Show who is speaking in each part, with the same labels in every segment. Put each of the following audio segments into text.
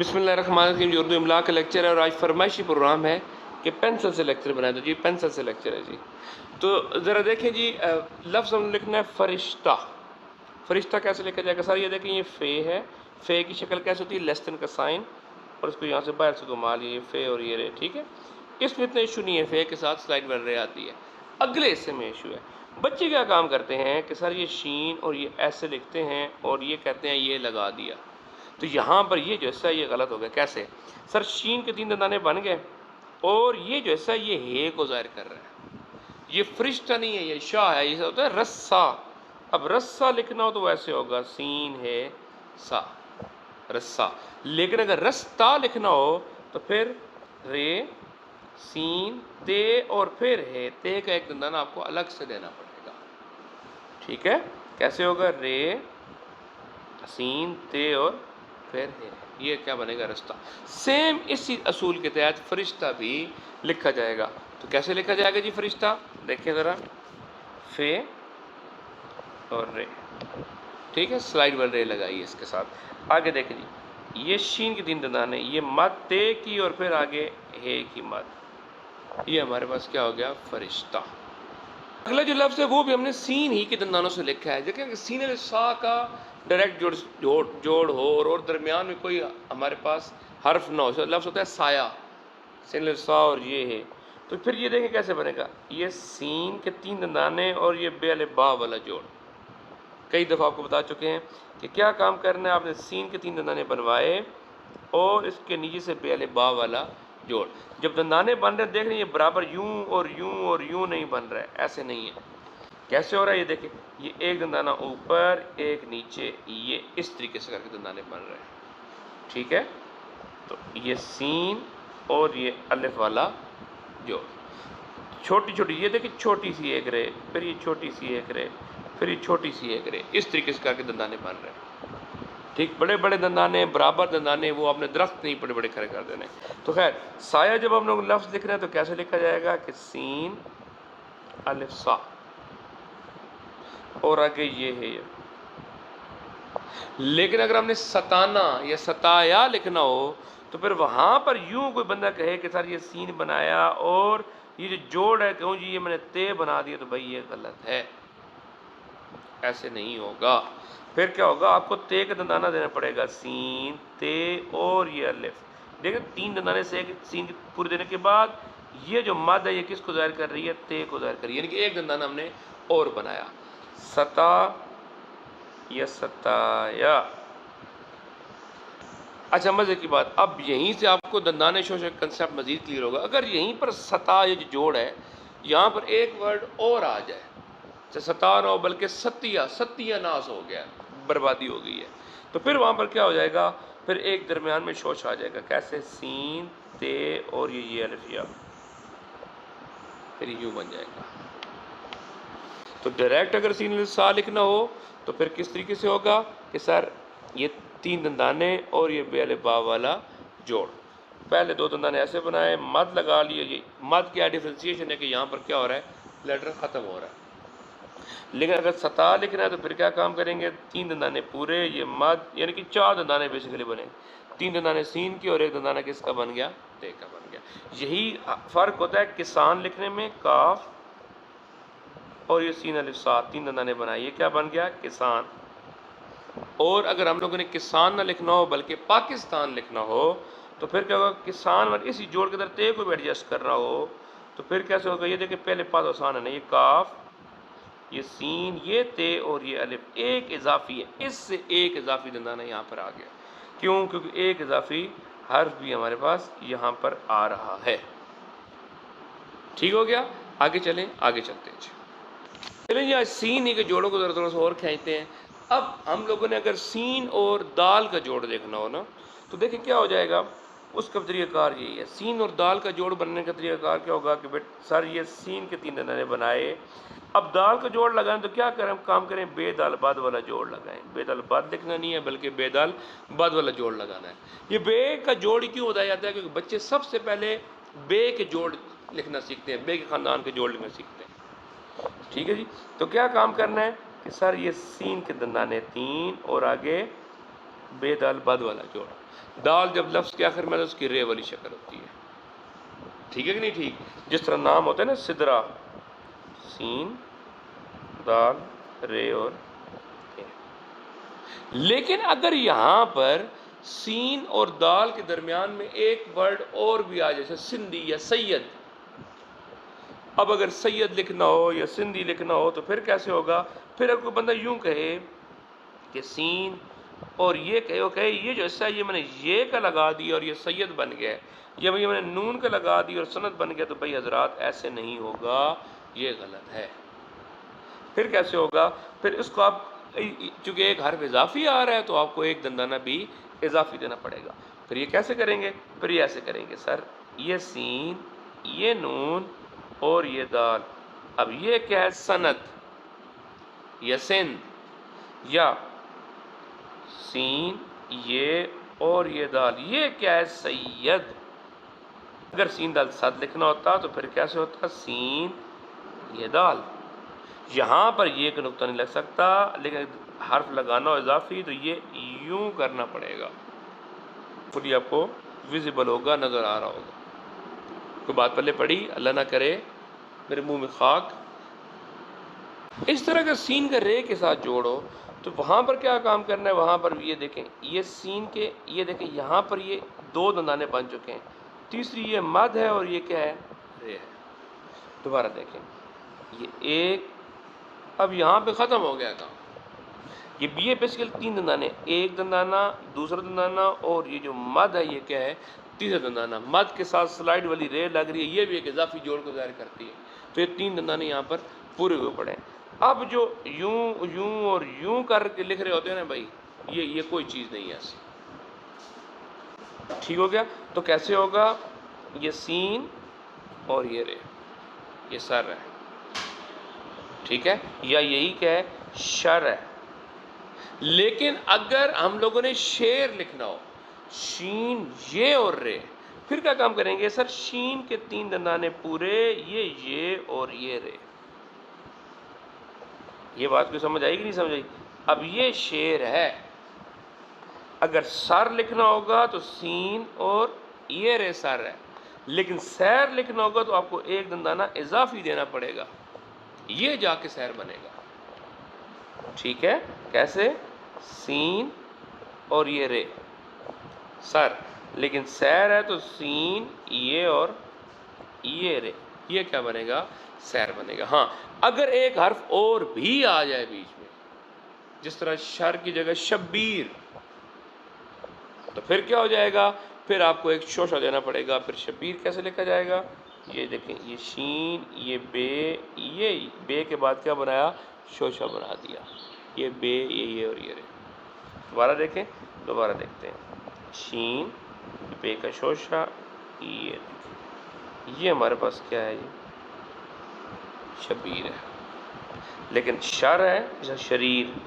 Speaker 1: बिस्मिल्लाहिर्रहमानिर्रहीम। जो उर्दू इमला का लेक्चर है और आज फरमाइशी प्रोग्राम है कि पेंसिल से लेक्चर बनाए। तो जी पेंसिल से लेक्चर है जी। तो ज़रा देखें जी, लफ्ज़ हमने लिखना है फ़रिश्ता। फ़रिश्ता कैसे लिखा जाएगा सर? ये देखें, ये फ़े है। फ़े की शक्ल कैसे होती है? लेस देन का साइन, और इसको यहाँ से बाहर से घुमा लिए, ये फ़े और ये रे, ठीक है। इसमें इतना इशू नहीं है, फ़े के साथ स्लाइड बन रही आती है। अगले हिस्से में इशू है। बच्चे क्या काम करते हैं कि सर ये शीन और ये ऐसे लिखते हैं और ये कहते हैं ये लगा दिया। तो यहाँ पर ये जो है ये गलत हो गया। कैसे सर? शीन के 3 दंदाने बन गए और ये जो है ये हे को ज़ाहिर कर रहा है। ये फरिश्ता नहीं है, ये शाह है। ये होता है रस्सा। अब रस्सा लिखना हो तो वैसे होगा, सीन है सा, रस्सा। लेकिन अगर रस्ता लिखना हो तो फिर रे, सीन, ते और फिर है। ते का एक दंदाना आपको अलग से देना पड़ेगा, ठीक है। कैसे होगा? रे, सीन, ते और फिर है। ये क्या बनेगा? रास्ता। सेम इसी असूल के तहत फरिश्ता भी लिखा जाएगा। तो कैसे लिखा जाएगा जी फरिश्ता? देखिए ज़रा, फे और रे, ठीक है। स्लाइड वाल रे लगाइए इसके साथ। आगे देखें जी, ये शीन की 3 दंदाने, ये मद ते की और फिर आगे हे की मद। ये हमारे पास क्या हो गया? फरिश्ता। अगला जो लफ्ज़ है वो भी हमने सीन ही के दंदानों से लिखा है। देखिए, सीन सा का डायरेक्ट जोड़ हो और दरमियान में कोई हमारे पास हर्फ ना हो, लफ्ज़ होता है साया। सीन सा और ये है। तो फिर ये देखें कैसे बनेगा। ये सीन के 3 दंदाने और ये बे अलिफ बा वाला जोड़। कई दफ़ा आपको बता चुके हैं कि क्या काम करना है। आपने सीन के 3 दंदाने बनवाए और इसके नीचे से बे अलिफ बा वाला जोड़। जब दंदाने बन रहे देख रहे हैं, ये बराबर यूं और यूं और यूं नहीं बन रहा है, ऐसे नहीं है। कैसे हो रहा है? ये देखिए, ये एक दंदाना ऊपर, एक नीचे, ये इस तरीके से करके दंदाने बन रहे हैं, ठीक है। तो ये सीन और ये अलिफ वाला जोड़, छोटी छोटी, ये देखिए छोटी सी एक रे, फिर ये छोटी सी एक रे, फिर ये छोटी सी एक रे, इस तरीके से करके दंदाने बन रहे हैं, ठीक। बड़े बड़े दंदाने, बराबर दंदाने, वो आपने दरख्त नहीं बड़े बड़े खड़े कर देने। तो खैर, साया जब हम लोग लफ्ज़ लिख रहे हैं तो कैसे लिखा जाएगा कि सीन अलिफ सा और आगे ये है ये। लेकिन अगर हमने सताना या सताया लिखना हो तो फिर वहाँ पर यूं कोई बंदा कहे कि सर ये सीन बनाया और ये जो जोड़ है कहूँ जी ये मैंने ते बना दिया, तो भाई ये गलत है, ऐसे नहीं होगा। फिर क्या होगा? आपको ते का दंदाना देना पड़ेगा, सीन, ते और ये अलिफ। देखिए 3 दंदाने से एक सीन पूरे देने के बाद ये जो मद है ये किसको ज़ाहिर कर रही है? ते को ज़ाहिर कर रही है, यानी कि एक दंदाना हमने और बनाया। सता या सताया। अच्छा, मज़े की बात, अब यहीं से आपको दंदाने शोश का कंसेप्ट मज़ीद क्लियर होगा। अगर यहीं पर सता ये जो जोड़ है, यहाँ पर एक वर्ड और आ जाए, सता ना हो बल्कि सतिया, सत्यानाश हो गया, बर्बादी हो गई है, तो फिर वहाँ पर क्या हो जाएगा? फिर एक दरमियान में शोश आ जाएगा। कैसे? सीन, ते और ये अलिफिया, फिर यूँ बन जाएगा। तो डायरेक्ट अगर सीन सा लिखना हो तो फिर किस तरीके से होगा कि सर ये 3 दंदाने और ये बे अलिफ बा वाला जोड़। पहले 2 दंदाने ऐसे बनाए, मद लगा लिए। ये मद क्या डिफ्रेंसिएशन है कि यहाँ पर क्या हो रहा है? लेटर ख़त्म हो रहा है। लेकिन अगर सता लिखना है तो फिर क्या काम करेंगे? 3 दंदाने पूरे, ये मद, यानी कि 4 दंदाने बेसिकली बने। 3 दंदाने सीन की और एक दंदाना किसका बन गया? ते का बन गया। यही फ़र्क होता है किसान लिखने में, काफ और ये सीन अलिफ सा, 3 दंदाने बनाए, ये क्या बन गया? किसान। और अगर हम लोगों ने किसान ना लिखना हो बल्कि पाकिस्तान लिखना हो तो फिर क्या होगा? किसान और इसी जोड़ के अंदर ते को भी एडजस्ट करना हो तो फिर कैसे होगा? ये देखिए, पहले पास आसान है ना, ये काफ, ये सीन, ये ते और ये अलिफ, एक इजाफी है, इससे एक इजाफी दंदाना यहाँ पर आ गया। क्यों? क्योंकि एक इजाफी हर्फ भी हमारे पास यहाँ पर आ रहा है। ठीक हो गया? आगे चलें, आगे चलते हैं। चलें जी, आज सीन ही के जोड़ों को ज़रा थोड़ा सा और खींचते हैं। अब हम लोगों ने अगर सीन और दाल का जोड़ देखना हो ना, तो देखिए क्या हो जाएगा। उसका तरीक़ाकार यही है। सीन और दाल का जोड़ बनने का तरीक़ाकार क्या होगा कि बेट सर ये सीन के 3 दंदाने बनाए, अब दाल का जोड़ लगाएं तो क्या करें? काम करें, बेदाल बद वाला जोड़ लगाएं। बेदाल बद लिखना नहीं है बल्कि बेदाल बद वाला जोड़ लगाना है। ये बे का जोड़ क्यों बताया जाता है? क्योंकि बच्चे सबसे पहले बे के जोड़ लिखना सीखते हैं, बे के ख़ानदान के जोड़ लिखना सीखते हैं, ठीक है जी। तो क्या काम करना है कि सर ये सीन के दंदाने 3 और आगे बेदाल बद वाला जोड़। دال جب لفظ کے آخر میں تو اس کی رے والی شکل ہوتی ہے. ٹھیک ہے کہ نہیں ٹھیک؟ جس طرح نام ہوتا ہے نا سدرا، سین دال رے اور اے. لیکن اگر یہاں پر سین اور دال کے درمیان میں ایک ورڈ اور بھی آ جیسے سندھی یا سید، اب اگر سید لکھنا ہو یا سندھی لکھنا ہو تو پھر کیسے ہوگا؟ پھر اگر کوئی بندہ یوں کہے کہ سین اور یہ کہے، وہ کہے یہ جو حصہ ہے یہ میں نے یہ کا لگا دیا اور یہ سید بن گیا، یا میں نے نون کا لگا دیا اور سند بن گیا، تو بھائی حضرات ایسے نہیں ہوگا، یہ غلط ہے. پھر کیسے ہوگا؟ پھر اس کو آپ چونکہ ایک حرف اضافی آ رہا ہے تو آپ کو ایک دندانہ بھی اضافی دینا پڑے گا. پھر یہ کیسے کریں گے؟ پھر یہ ایسے کریں گے سر، یہ سین یہ نون اور یہ دال. اب یہ کیا ہے؟ سند یا سندھ، یا سین یہ اور یہ دال، یہ کیا ہے؟ سید. اگر سین دال ساتھ لکھنا ہوتا تو پھر کیسے ہوتا؟ سین یہ دال. یہاں پر یہ کہ نقطہ نہیں لگ سکتا، لیکن حرف لگانا ہو اضافی تو یہ یوں کرنا پڑے گا. پھر آپ کو ویزیبل ہوگا، نظر آ رہا ہوگا. کوئی بات پہلے پڑھی؟ اللہ نہ کرے میرے منہ میں خاک. اس طرح کا سین کا رے کے ساتھ جوڑو تو وہاں پر کیا کام کرنا ہے؟ وہاں پر یہ دیکھیں، یہ سین کے یہ دیکھیں یہاں پر یہ دو دندانے بن چکے ہیں، تیسری یہ مد ہے اور یہ کیا ہے؟ رے ہے. دوبارہ دیکھیں، یہ ایک، اب یہاں پہ ختم ہو گیا کام. یہ بیسیکل تین دندانے، ایک دندانہ، دوسرا دندانہ، اور یہ جو مد ہے یہ کیا ہے؟ تیسرا دندانہ. مد کے ساتھ سلائڈ والی رے لگ رہی ہے، یہ بھی ایک اضافی جوڑ کو ظاہر کرتی ہے. تو یہ تین دندانے یہاں پر پورے ہوئے پڑے ہیں. اب جو یوں یوں اور یوں کر کے لکھ رہے ہوتے ہیں نا بھائی، یہ کوئی چیز نہیں ہے ایسی. ٹھیک ہو گیا؟ تو کیسے ہوگا؟ یہ سین اور یہ رے، یہ سر ہے، ٹھیک ہے، یا یہی کیا ہے؟ شر ہے. لیکن اگر ہم لوگوں نے شیر لکھنا ہو، شین یہ اور رے، پھر کیا کام کریں گے؟ سر شین کے تین دندانے پورے، یہ اور یہ رے. یہ بات کو سمجھ آئی کہ نہیں سمجھ آئی؟ اب یہ شیر ہے، اگر سر لکھنا ہوگا تو سین اور یہ رے سر ہے، لیکن سیر لکھنا ہوگا تو آپ کو ایک دندانہ اضافی دینا پڑے گا، یہ جا کے سیر بنے گا. ٹھیک ہے؟ کیسے؟ سین اور یہ رے سر، لیکن سیر ہے تو سین یہ اور یہ رے، یہ کیا بنے گا؟ سیر بنے گا. ہاں اگر ایک حرف اور بھی آ جائے بیچ میں، جس طرح شر کی جگہ شبیر، تو پھر کیا ہو جائے گا؟ پھر آپ کو ایک شوشہ دینا پڑے گا. پھر شبیر کیسے لکھا جائے گا؟ یہ دیکھیں، یہ شین یہ بے کے بعد کیا بنایا؟ شوشہ بنا دیا. یہ بے یہ اور یہ رے. دوبارہ دیکھیں، دوبارہ دیکھتے ہیں. شین بے کا شوشہ، یہ ہمارے پاس کیا ہے؟ یہ شبیر ہے. لیکن شر ہے جیسا شریر،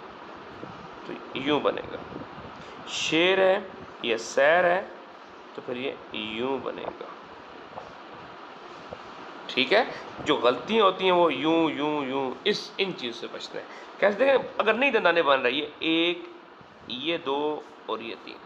Speaker 1: تو یوں بنے گا. شیر ہے یہ سیر ہے تو پھر یہ یوں بنے گا. ٹھیک ہے؟ جو غلطیاں ہوتی ہیں وہ یوں یوں یوں، ان چیز سے بچنا ہے. کیسے دیکھیں؟ اگر نہیں دندانے بن رہا، یہ ایک یہ دو اور یہ تین،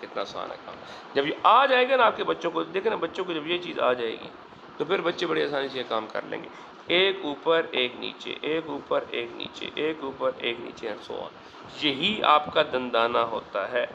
Speaker 1: کتنا آسان ہے کام. جب یہ آ جائے گا نا آپ کے بچوں کو، دیکھیں نا بچوں کو جب یہ چیز آ جائے گی تو پھر بچے بڑی آسانی سے یہ کام کر لیں گے. ایک اوپر ایک نیچے، ایک اوپر ایک نیچے، ایک اوپر ایک نیچے، اینڈ سو آن. یہی آپ کا دندانہ ہوتا ہے.